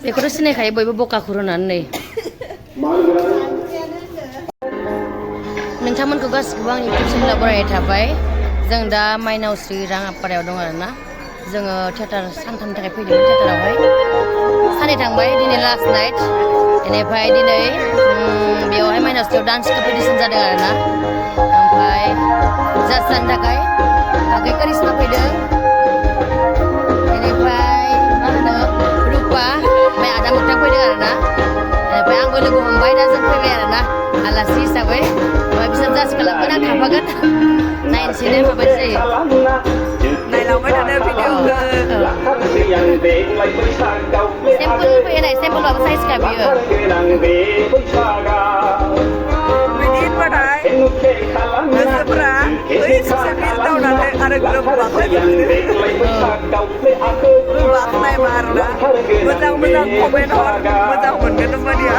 बेखौथ' सिनायखायो बयबो बकाखुर होननानै नै नोंथांमोनखौ गासिखौबो आं इउटुब चेनेलाव बरायनाय थाबाय जों दा माइनावस्रि राङापारायाव दं आरोना जोङो थियेटार सानथामनि थाखाय फैदोंमोन थियेटारावहाय साननै थांबाय दिनै लास्ट नाइट बेनिफ्राय दिनै बेयावहाय माइनावस्रियाव डान्स कम्पिटिसन जादों आरोना ओमफ्राय जाज जानो थाखाय आगै करिश्मा फैदों बेनिफ्राय मा होनो रुपा ओमफ्राय आदा मोगथां फैदों आरोना बेनिफ्राय आंबो लोगो हमबाय दा जों फैबाय आरोना आलासि हिसाबै ओमफ्राय बिसोर जाज खालामगोन आं थाफागोन नायनोसैलाय माबायदि जायो नायलांबाय थादो भिडिअखौ सेम्पोल फैनाय सेम्पोलाबो साइजखा बियो बिदि होनबाथाय गोसोफोरा बै ससियेल मिडियाआव नाथाय आरो ग्रोब बाख्नायबा आरोना मोजां मोजां कमेन्ट हर मोजां मोनगोन होमबानिया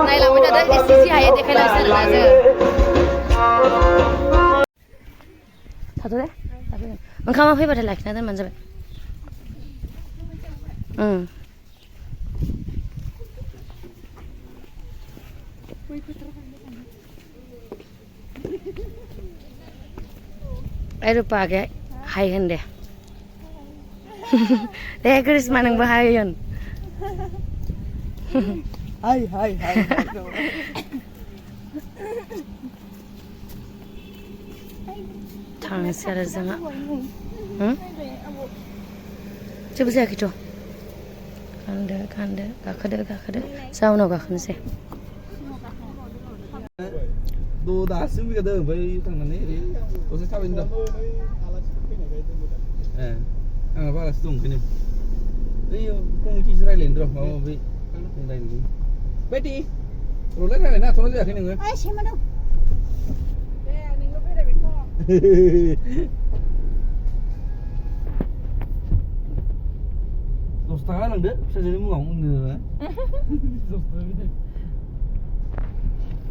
नायलांबाय थादो एसे जि हायो देखायलांसै आरोना जोङो थाथ' दे ओंखामा फैबाथाय लाखिना दोनबानो जाबाय रुपा आगे हाय होन दे दे करिश्मा नोंबो हाय होन हाय हाय हाय थांनोसै आरो जोंहा जेबो जायाखैथ' गाखोदो जा उनाव गाखोनोसै दासिम फैखादों ओमफ्राय थांनानै दसे थाबायनो दं आंहाबो आलासि दं ओंखायनो ओइ कमिटिसो रायज्लायनो र' माबा माबि रायज्लायनो बायदि रलाय रायज्लायनो हाथ'नाय जायाखै नोङो 10 थाखा लांदो फिसाजोनि मुङाव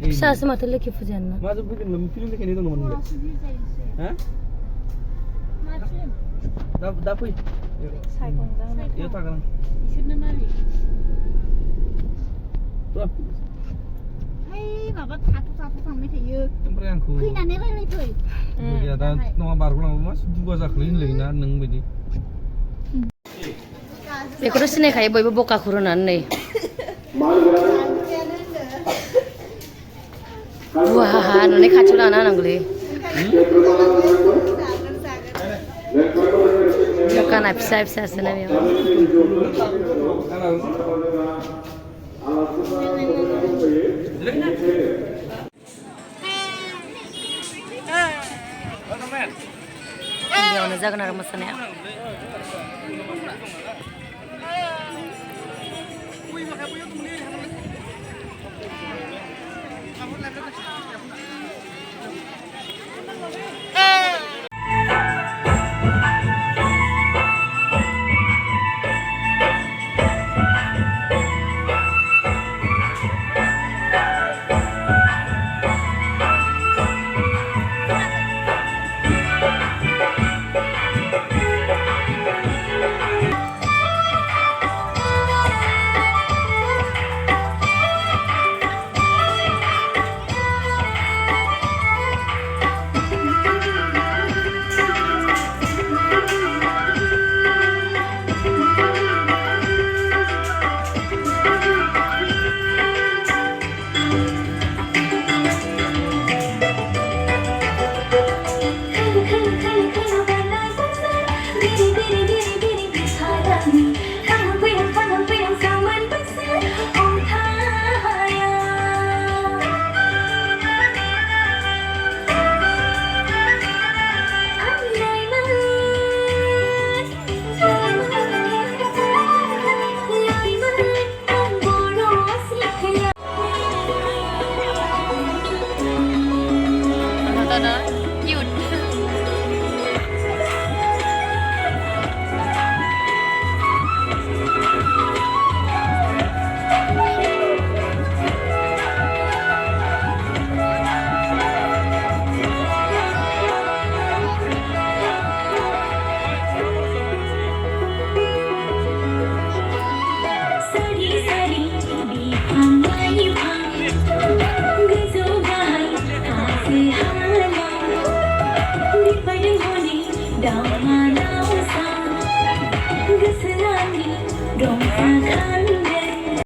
फिसासो माथो लोखि फुजायानो ना माजों फैदोंमोन फिल्म देखायनाय दंमोन नोंलाय दा फै इयाव थागोन इसोरनो मारि र' माबा थाथ' थांबाय थायो ओमफ्राय आंखौ फैनानै रायलायफै गैया दा नङा बारग'लांबा मा दुगा जाखोलै होनलायोना नों बायदि बेखौथ' सिनायखायो बयबो बकाखुर होननानै नै वाहा नुनाय खाथियाव लाना होनांगौलै दखाना फिसा फिसासोना बेयाव बेयावनो जागोन आरो मोसानाया ดาวมา